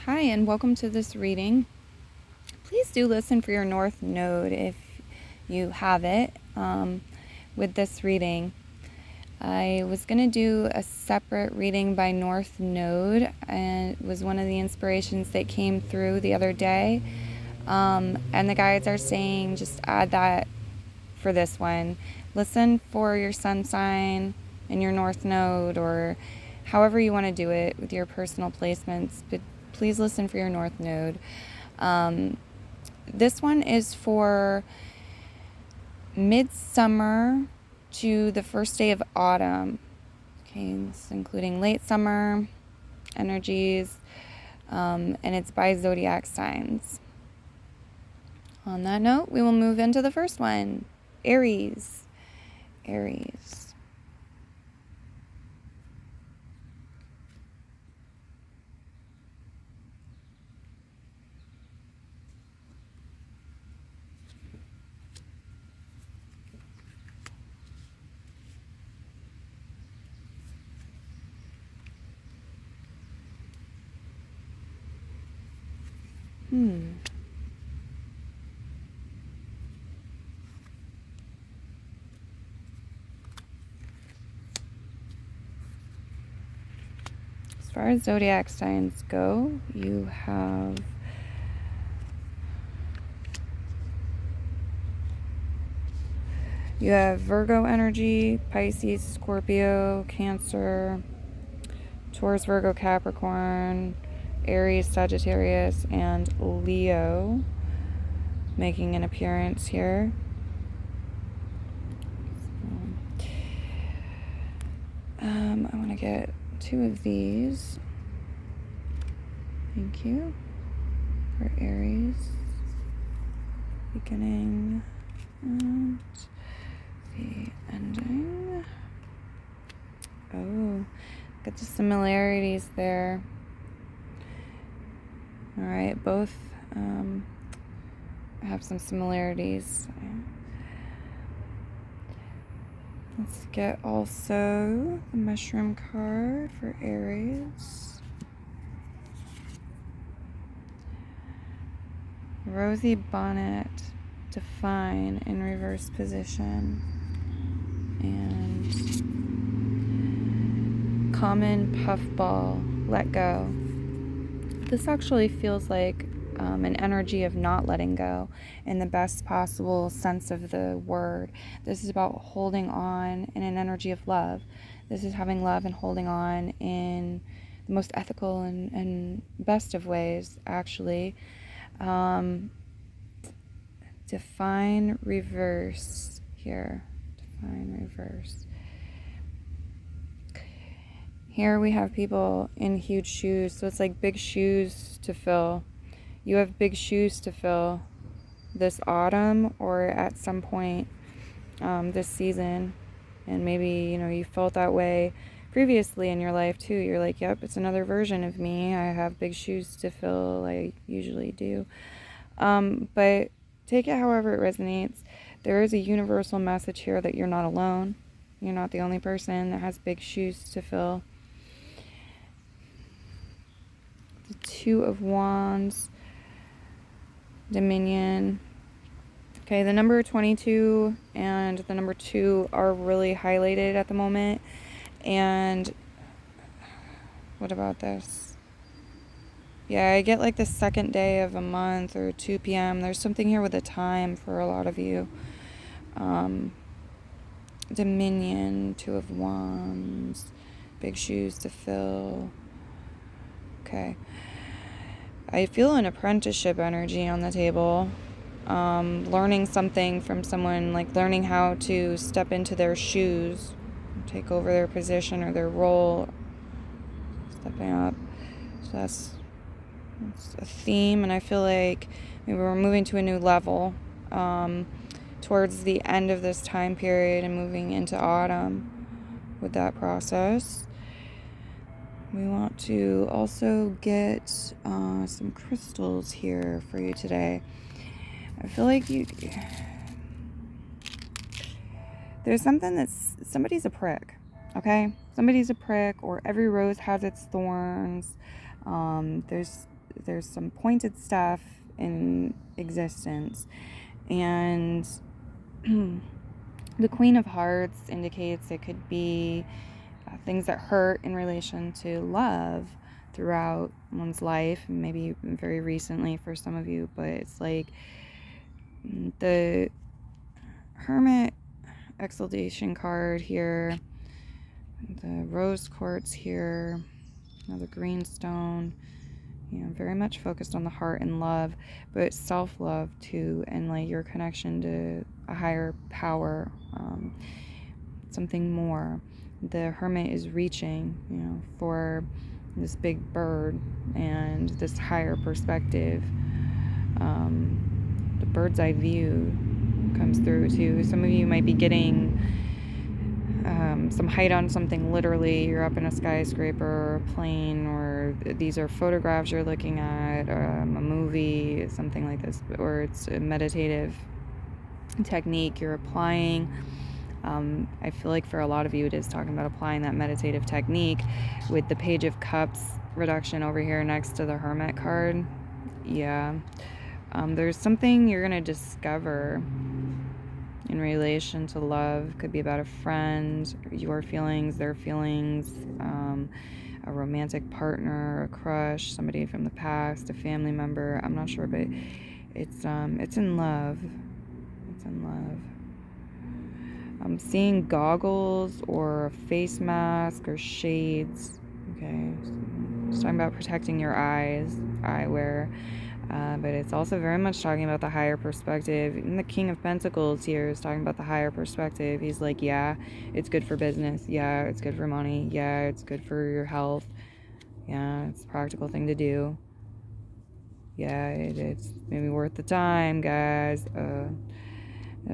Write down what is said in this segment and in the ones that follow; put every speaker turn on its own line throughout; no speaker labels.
Hi, and welcome to this reading. Please do listen for your North Node if you have it with this reading. I was going to do a separate reading by North Node, and it was one of the inspirations that came through the other day. And the guides are saying just add that for this one. Listen for your sun sign and your North Node, or however you want to do it with your personal placements, but please listen for your North Node. This one is for midsummer to the first day of autumn. Okay, this including late summer energies, and it's by zodiac signs. On that note, we will move into the first one, Aries. Aries. As far as zodiac signs go, you have Virgo energy, Pisces, Scorpio, Cancer, Taurus, Virgo, Capricorn, Aries, Sagittarius, and Leo making an appearance here. I want to get two of these. Thank you. For Aries. Beginning and the ending. Oh, get the similarities there. All right, both have some similarities. Let's get also the mushroom card for Aries. Rosy bonnet, define in reverse position. And common puffball, let go. This actually feels like an energy of not letting go in the best possible sense of the word. This is about holding on in an energy of love. This is having love and holding on in the most ethical and best of ways, actually. Define reverse here. Define reverse. Here we have people in huge shoes, so it's like big shoes to fill. You have big shoes to fill this autumn or at some point this season, and maybe you felt that way previously in your life too. You're like, yep, it's another version of me. I have big shoes to fill. I usually do, but take it however it resonates. There is a universal message here that you're not alone. You're not the only person that has big shoes to fill. The Two of Wands, Dominion. Okay, the number 22 and the number 2 are really highlighted at the moment. And what about this? Yeah, I get like the second day of a month or 2 p.m. There's something here with a time for a lot of you. Dominion, Two of Wands, big shoes to fill. Okay. I feel an apprenticeship energy on the table. Learning something from someone, like learning how to step into their shoes, take over their position or their role, stepping up. So that's a theme, and I feel like maybe we're moving to a new level towards the end of this time period and moving into autumn with that process. We want to also get some crystals here for you today. I feel like there's something somebody's a prick, okay? Somebody's a prick, or every rose has its thorns. There's there's some pointed stuff in existence. And the Queen of Hearts indicates it could be things that hurt in relation to love throughout one's life, maybe very recently for some of you, but it's like the Hermit exaltation card here, the rose quartz here, the green stone, very much focused on the heart and love, but self-love too, and like your connection to a higher power, something more. The Hermit is reaching, for this big bird and this higher perspective. The bird's eye view comes through too. Some of you might be getting some height on something. Literally, you're up in a skyscraper or a plane, or these are photographs you're looking at, a movie, something like this, or it's a meditative technique you're applying. I feel like for a lot of you it is talking about applying that meditative technique with the Page of Cups reduction over here next to the Hermit card. There's something you're going to discover in relation to love. Could be about a friend, your feelings, their feelings, a romantic partner, a crush, somebody from the past, a family member. I'm not sure, but it's in love. It's in love. I'm seeing goggles or a face mask or shades. Okay, it's talking about protecting your eyes, eyewear. But it's also very much talking about the higher perspective. And the King of Pentacles here is talking about the higher perspective. He's like, yeah, it's good for business. Yeah, it's good for money. Yeah, it's good for your health. Yeah, it's a practical thing to do. Yeah, it's maybe worth the time, guys.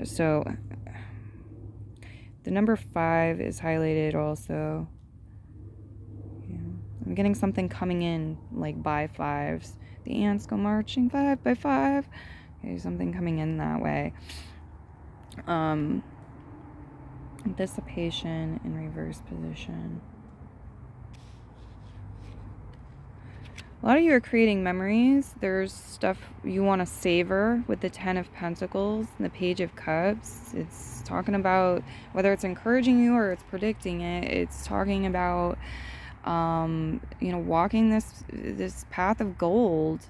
So the number 5 is highlighted also. Yeah. I'm getting something coming in like by 5s. The ants go marching 5 by 5. Okay, something coming in that way. Dissipation in reverse position. A lot of you are creating memories. There's stuff you want to savor with the 10 of Pentacles and the Page of Cups. It's talking about whether it's encouraging you or it's predicting it. It's talking about walking this path of gold,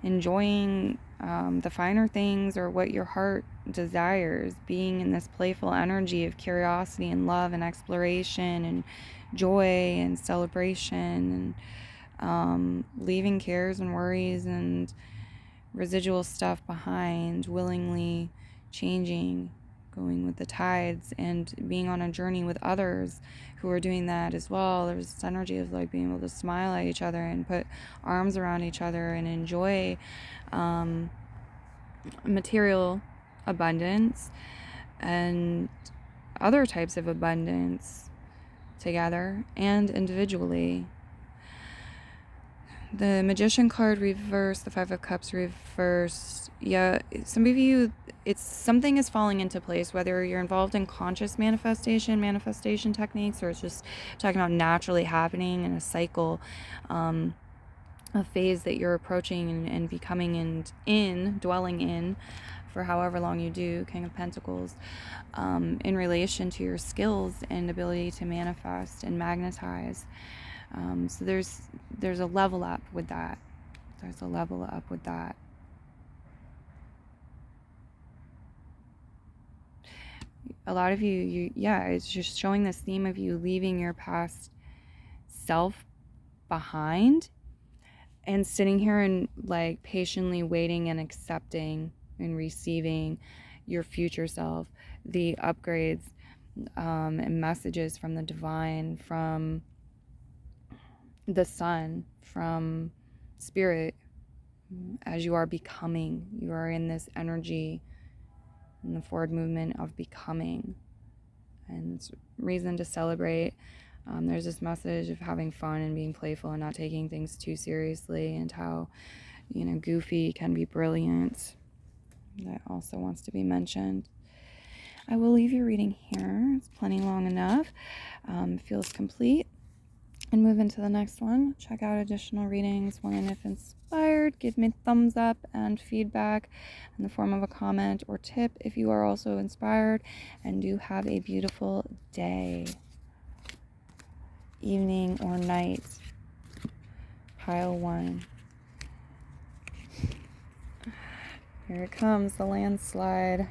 enjoying the finer things or what your heart desires, being in this playful energy of curiosity and love and exploration and joy and celebration, and leaving cares and worries and residual stuff behind, willingly changing, going with the tides, and being on a journey with others who are doing that as well. There's this energy of like being able to smile at each other and put arms around each other and enjoy material abundance and other types of abundance together and individually. The Magician card reversed, the 5 of Cups reversed. Yeah, some of you, something is falling into place, whether you're involved in conscious manifestation techniques, or it's just talking about naturally happening in a cycle, a phase that you're approaching and becoming and dwelling in for however long you do, King of Pentacles, in relation to your skills and ability to manifest and magnetize. So there's a level up with that. There's a level up with that. A lot of you, it's just showing this theme of you leaving your past self behind and sitting here and like patiently waiting and accepting and receiving your future self, the upgrades and messages from the divine, from the sun, from spirit, as you are becoming. You are in this energy in the forward movement of becoming, and it's reason to celebrate. There's this message of having fun and being playful and not taking things too seriously, and how goofy can be brilliant. That also wants to be mentioned. I will leave your reading here. It's plenty long enough. Feels complete. and move into the next one. Check out additional readings when if inspired. Give me thumbs up and feedback in the form of a comment or tip if you are also inspired. And do have a beautiful day, evening, or night. Pile 1. Here it comes, the landslide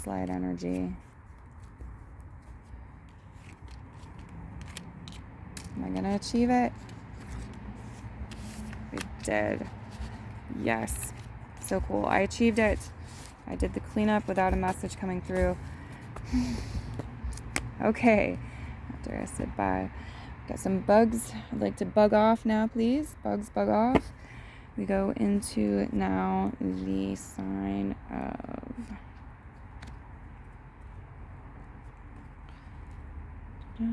energy. Am I gonna achieve it? I did. Yes. So cool. I achieved it. I did the cleanup without a message coming through. Okay. After I said bye. Got some bugs. I'd like to bug off now, please. Bugs, bug off. We go into now the sign of there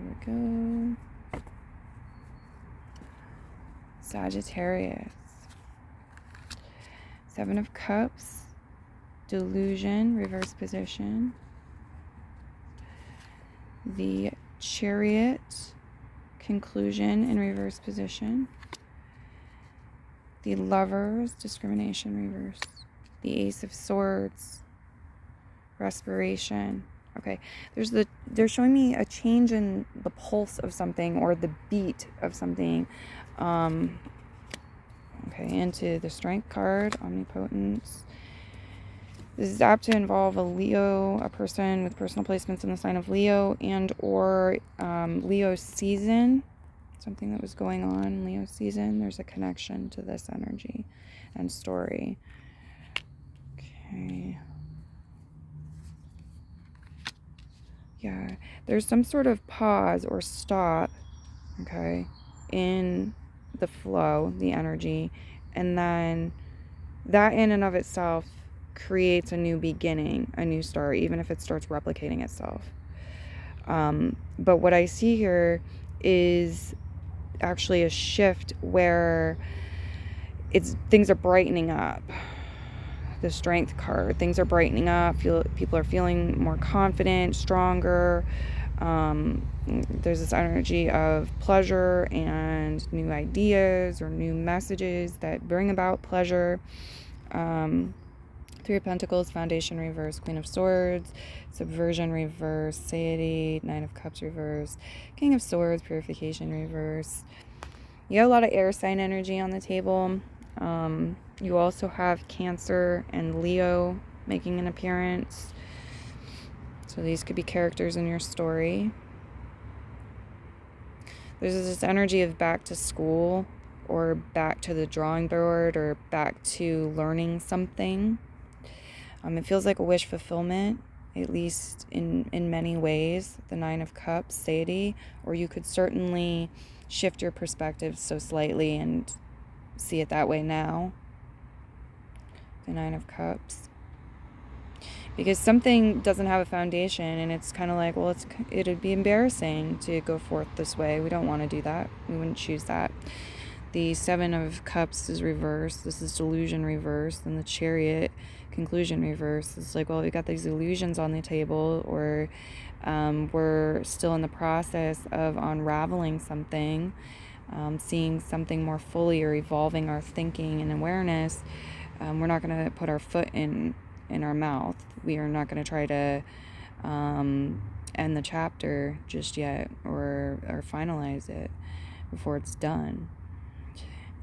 we go. Sagittarius. 7 of Cups. Delusion, reverse position. The Chariot, conclusion in reverse position. The Lovers, discrimination, reverse. The Ace of Swords, respiration. Okay, they're showing me a change in the pulse of something or the beat of something. Okay, into the Strength card, omnipotence. This is apt to involve a Leo, a person with personal placements in the sign of Leo, and or Leo season. Something that was going on in Leo season. There's a connection to this energy and story. Okay. Yeah, there's some sort of pause or stop, okay, in the flow, the energy, and then that in and of itself creates a new beginning, a new start, even if it starts replicating itself. But what I see here is actually a shift where things are brightening up. The Strength card, things are brightening up. People are feeling more confident, stronger. There's this energy of pleasure and new ideas or new messages that bring about pleasure. 3 of Pentacles, Foundation reverse, Queen of Swords, Subversion reverse, Satiety, 9 of Cups reverse, King of Swords, Purification reverse. You have a lot of air sign energy on the table. You also have Cancer and Leo making an appearance. So these could be characters in your story. There's this energy of back to school or back to the drawing board or back to learning something. It feels like a wish fulfillment, at least in many ways. The 9 of Cups, Satiety, or you could certainly shift your perspective so slightly and see it that way now. The 9 of Cups. Because something doesn't have a foundation and it's kind of like, well, it'd be embarrassing to go forth this way. We don't want to do that. We wouldn't choose that. The 7 of Cups is reversed. This is delusion reversed. And the Chariot, conclusion reversed. It's like, well, we got these illusions on the table, or we're still in the process of unraveling something, seeing something more fully, or evolving our thinking and awareness. We're not going to put our foot in our mouth. We are not going to try to end the chapter just yet, or finalize it before it's done.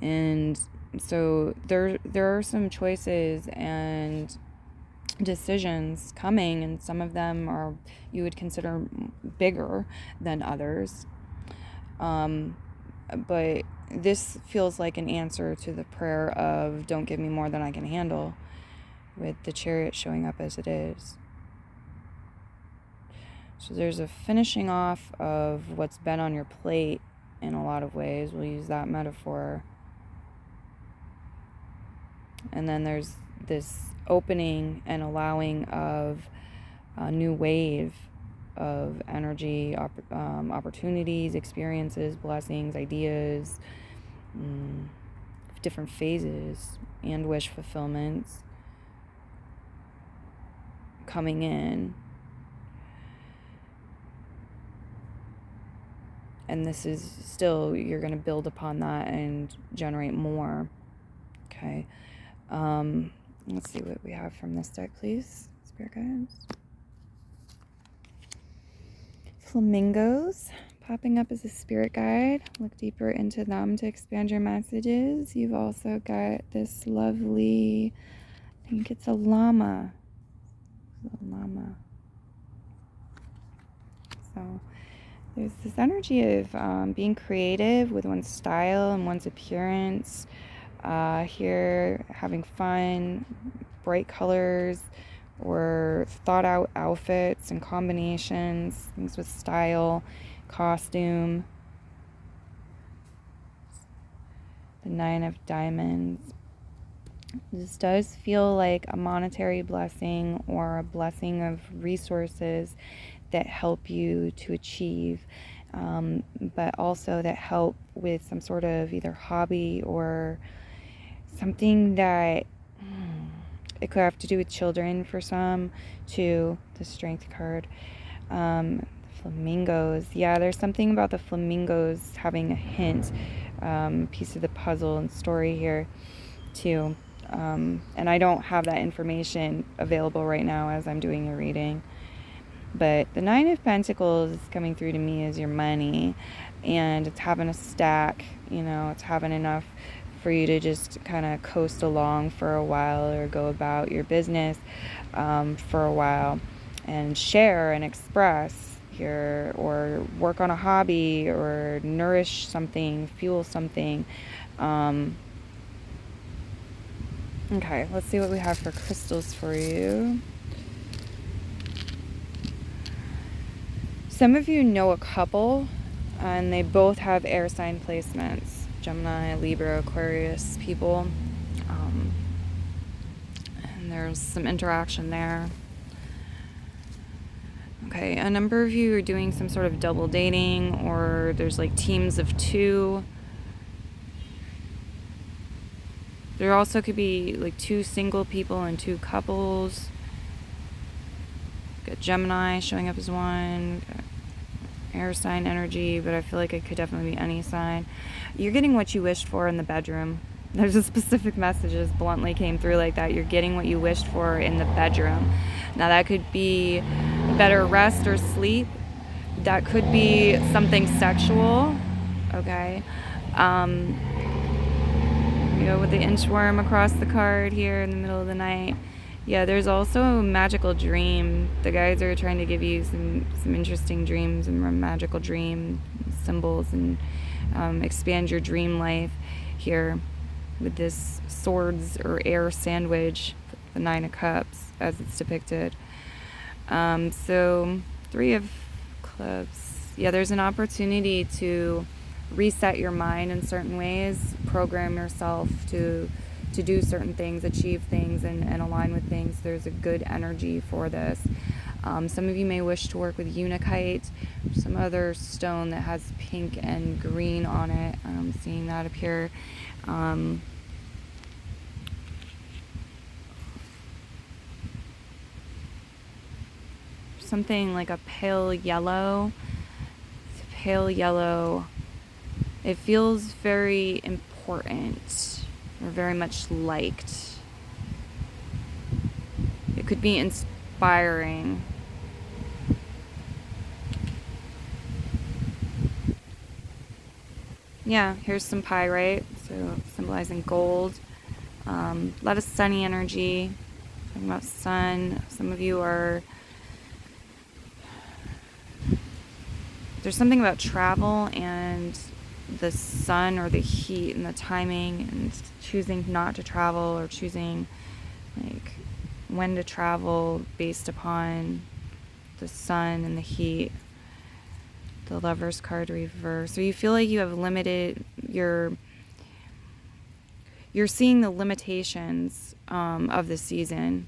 And so there are some choices and decisions coming, and some of them are you would consider bigger than others. But this feels like an answer to the prayer of don't give me more than I can handle, with the Chariot showing up as it is. So there's a finishing off of what's been on your plate in a lot of ways. We'll use that metaphor. And then there's this opening and allowing of a new wave of energy, opportunities, experiences, blessings, ideas, different phases, and wish fulfillments coming in. And this is still, you're going to build upon that and generate more. Okay. Let's see what we have from this deck, please. Spirit guides. Flamingos popping up as a spirit guide. Look deeper into them to expand your messages. You've also got this lovely, I think it's a llama. So there's this energy of being creative with one's style and one's appearance. Here, having fun, bright colors, or thought out outfits and combinations, things with style, costume. The 9 of Diamonds. This does feel like a monetary blessing or a blessing of resources that help you to achieve, but also that help with some sort of either hobby or something that it could have to do with children for some, too. The Strength card. Flamingos. Yeah, there's something about the flamingos having a hint, piece of the puzzle and story here, too. And I don't have that information available right now as I'm doing your reading. But the 9 of Pentacles is coming through to me as your money, and it's having a stack, it's having enough for you to just kind of coast along for a while or go about your business for a while and share and express here, or work on a hobby or nourish something, fuel something. Okay, let's see what we have for crystals for you. Some of you know a couple, and they both have air sign placements. Gemini, Libra, Aquarius people. And there's some interaction there. Okay, a number of you are doing some sort of double dating, or there's like teams of 2. There also could be like 2 single people and 2 couples. Got Gemini showing up as 1. Got air sign energy, but I feel like it could definitely be any sign. You're getting what you wished for in the bedroom. There's a specific message that bluntly came through like that. You're getting what you wished for in the bedroom. Now that could be better rest or sleep. That could be something sexual. Okay. With the inchworm across the card here in the middle of the night. Yeah, there's also a magical dream. The guides are trying to give you some interesting dreams and magical dream symbols, and expand your dream life here with this swords or air sandwich, the 9 of Cups as it's depicted. So 3 of Clubs. Yeah, there's an opportunity to reset your mind in certain ways, program yourself to do certain things, achieve things, and align with things. There's a good energy for this. Some of you may wish to work with Unakite, some other stone that has pink and green on it. I'm seeing that appear. Something like a pale yellow. It's pale yellow. It feels very important, or very much liked. It could be inspiring. Yeah, here's some pyrite, so symbolizing gold. A lot of sunny energy. Talking about sun. Some of you are... There's something about travel and the sun or the heat and the timing, and choosing not to travel, or choosing like when to travel based upon the sun and the heat. The Lover's card reverse. So you feel like you have limited, you're seeing the limitations of the season,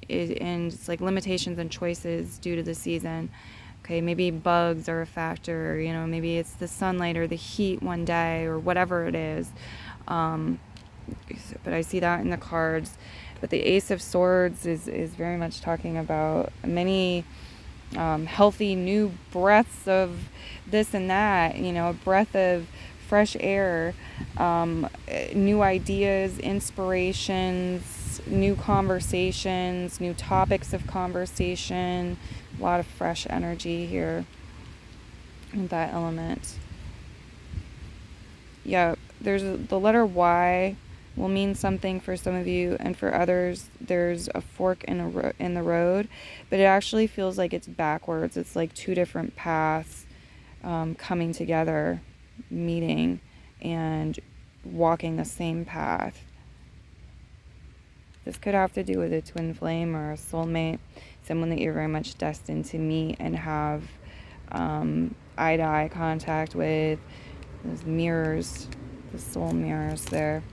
and it's like limitations and choices due to the season. Okay, maybe bugs are a factor, maybe it's the sunlight or the heat one day, or whatever it is. But I see that in the cards. But the Ace of Swords is very much talking about many healthy new breaths of this and that, a breath of fresh air, new ideas, inspirations, new conversations, new topics of conversation. A lot of fresh energy here with that element. Yeah, there's the letter Y will mean something for some of you, and for others there's a fork in the road, but it actually feels like it's backwards. It's like two different paths coming together, meeting and walking the same path. This could have to do with a twin flame or a soulmate, someone that you're very much destined to meet and have eye-to-eye contact with. Those mirrors, the soul mirrors there.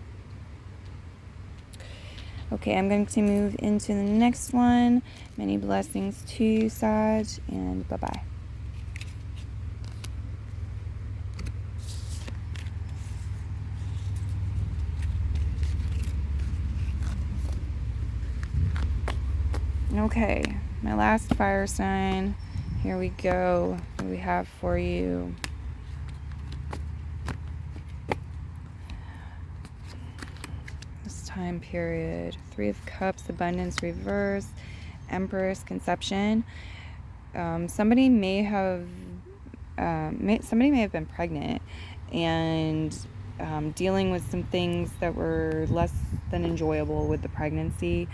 Okay, I'm going to move into the next one. Many blessings to you, Sag, and bye-bye. Okay, my last fire sign. Here we go. What do we have for you? This time period. 3 of Cups, Abundance reverse, Empress, Conception. Somebody may have been pregnant and dealing with some things that were less than enjoyable with the pregnancy.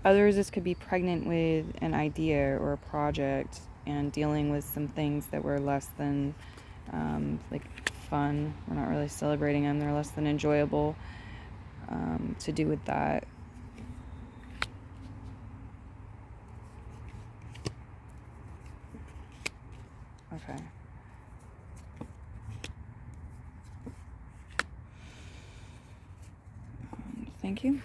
Others, this could be pregnant with an idea or a project and dealing with some things that were less than like fun. We're not really celebrating them. They're less than enjoyable to do with that. Okay. Thank you.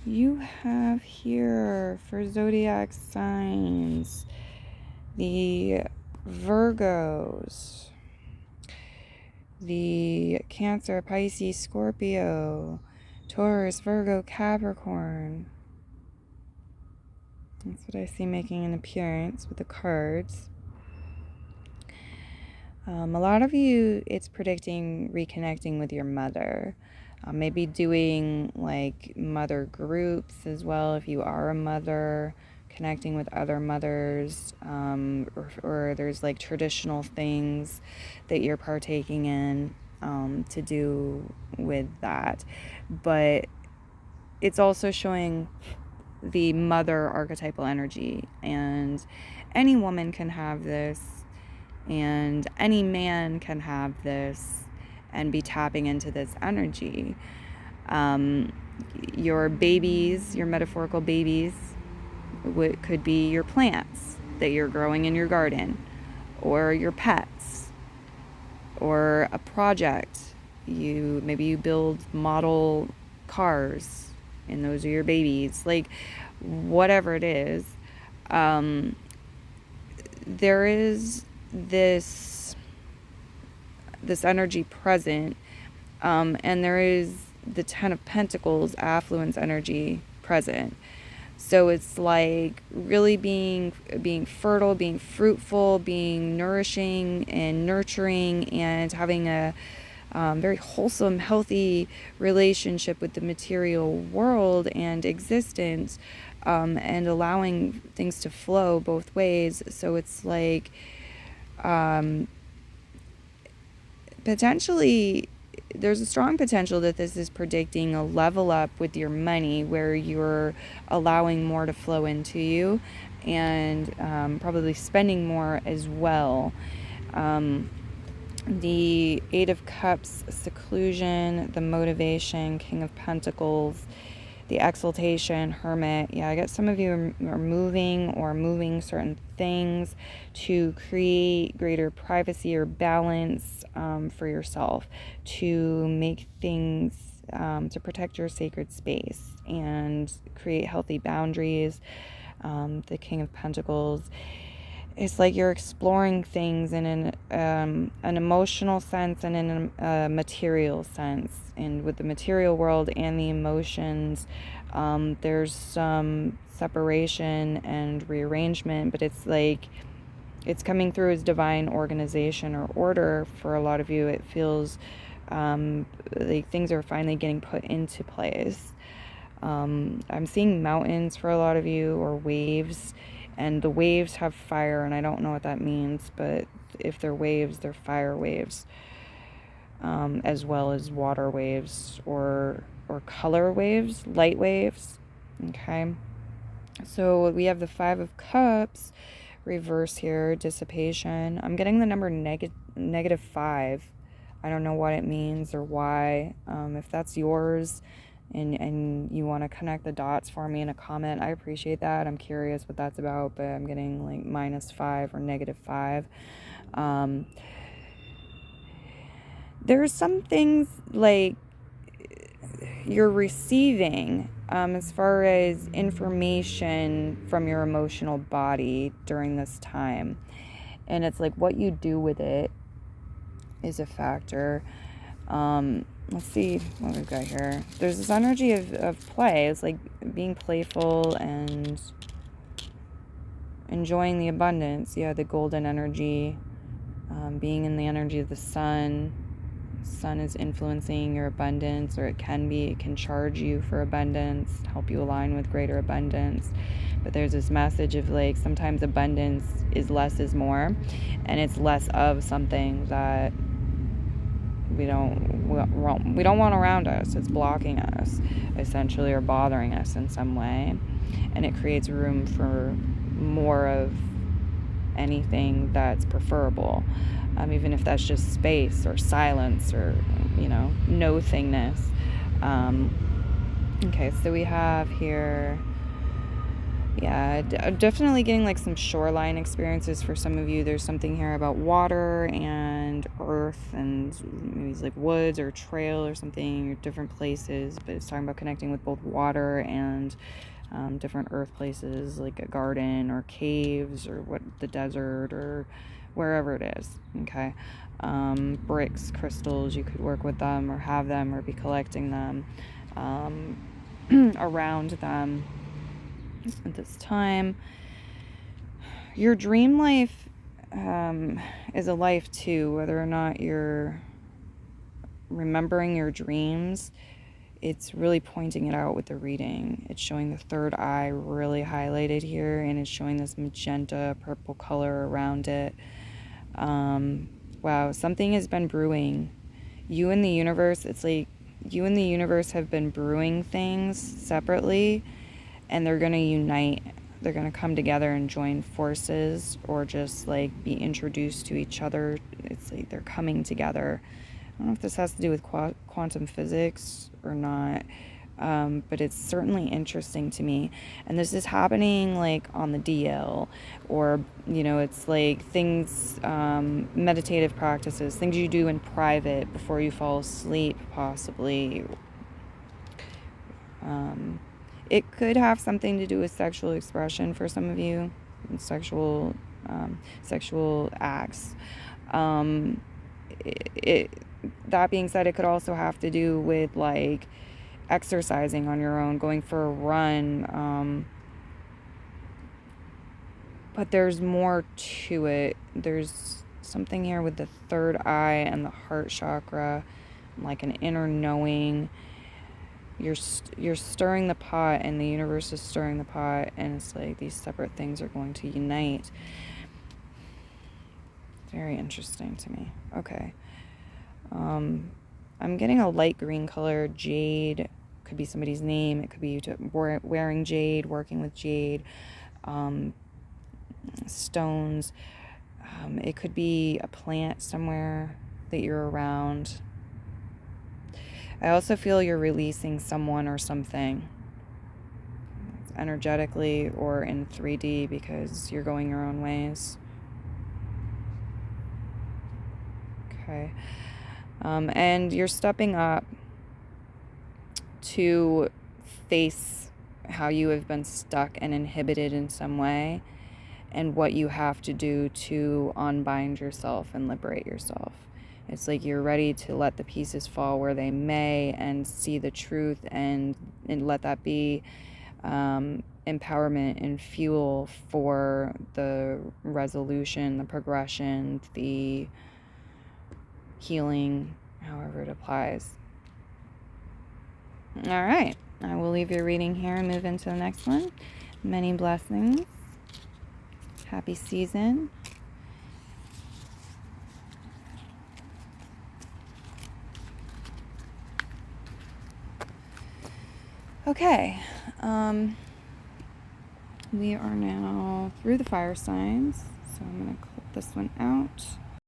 You have here for zodiac signs the Virgos, the Cancer, Pisces, Scorpio, Taurus, Virgo, Capricorn. That's what I see making an appearance with the cards. A lot of you, it's predicting reconnecting with your mother. Maybe doing like mother groups as well if you are a mother, connecting with other mothers, or there's like traditional things that you're partaking in to do with that. But it's also showing the mother archetypal energy, and any woman can have this, and any man can have this and be tapping into this energy. Your babies, your metaphorical babies, could be your plants that you're growing in your garden, or your pets, or a project. Maybe you build model cars, and those are your babies. Like, whatever it is, there is this energy present, and there is the 10 of Pentacles, affluence energy present. So it's like really being fertile, being fruitful, being nourishing and nurturing, and having a very wholesome, healthy relationship with the material world and existence, and allowing things to flow both ways. So it's like potentially there's a strong potential that this is predicting a level up with your money, where you're allowing more to flow into you, and probably spending more as well. The 8 of Cups, seclusion, the motivation, King of Pentacles, the exaltation, Hermit. Yeah, I guess some of you are moving certain things to create greater privacy or balance for yourself, to make things, to protect your sacred space and create healthy boundaries. The King of Pentacles. it's like you're exploring things in an emotional sense and in a material sense. And with the material world and the emotions, there's some separation and rearrangement, but it's like it's coming through as divine organization or order for a lot of you. It feels like things are finally getting put into place. I'm seeing mountains for a lot of you, or waves, and the waves have fire, and I don't know what that means, but if they're waves, they're fire waves, as well as water waves or color waves, light waves. Okay, so we have the Five of Cups reverse here, dissipation. I'm getting the number -5. I don't know what it means or why. If that's yours and you want to connect the dots for me in a comment, I appreciate that. I'm curious what that's about, but I'm getting like -5 or -5. There's some things like you're receiving as far as information from your emotional body during this time. And it's like what you do with it is a factor. Let's see what we've got here. There's this energy of play. It's like being playful and enjoying the abundance. Yeah, the golden energy, being in the energy of the sun. Sun is influencing your abundance, or it can charge you for abundance, help you align with greater abundance. But there's this message of like sometimes abundance is less is more, and it's less of something that we don't want around us. It's blocking us essentially, or bothering us in some way, and it creates room for more of anything that's preferable, even if that's just space or silence or nothingness. Okay, so we have here, yeah, definitely getting like some shoreline experiences for some of you. There's something here about water and earth, and maybe it's like woods or trail or something, or different places, but it's talking about connecting with both water and different earth places, like a garden or caves or the desert or wherever it is. Okay, bricks, crystals, you could work with them or have them or be collecting them around them at this time. Your dream life is a life too, whether or not you're remembering your dreams. It's really pointing it out with the reading. It's showing the third eye really highlighted here, and it's showing this magenta purple color around it. Wow, something has been brewing. You and the universe, it's like you and the universe have been brewing things separately, and they're going to unite. They're going to come together and join forces, or just like be introduced to each other. It's like they're coming together. I don't know if this has to do with quantum physics or not, but it's certainly interesting to me. And this is happening like on the DL, or it's like things, meditative practices, things you do in private before you fall asleep, possibly. It could have something to do with sexual expression for some of you, and sexual acts. That being said, it could also have to do with like exercising on your own, going for a run. But there's more to it. There's something here with the third eye and the heart chakra, like an inner knowing. You're stirring the pot, and the universe is stirring the pot, and it's like these separate things are going to unite. Very interesting to me. Okay. I'm getting a light green color, jade. Could be somebody's name. It could be you wearing jade, working with jade, stones. It could be a plant somewhere that you're around. I also feel you're releasing someone or something, energetically or in 3D, because you're going your own ways. Okay. And you're stepping up to face how you have been stuck and inhibited in some way, and what you have to do to unbind yourself and liberate yourself. It's like you're ready to let the pieces fall where they may and see the truth and let that be empowerment and fuel for the resolution, the progression, the healing, however it applies. All right, I will leave your reading here and move into the next one. Many blessings. Happy season. Okay, we are now through the fire signs, so I'm going to clip this one out.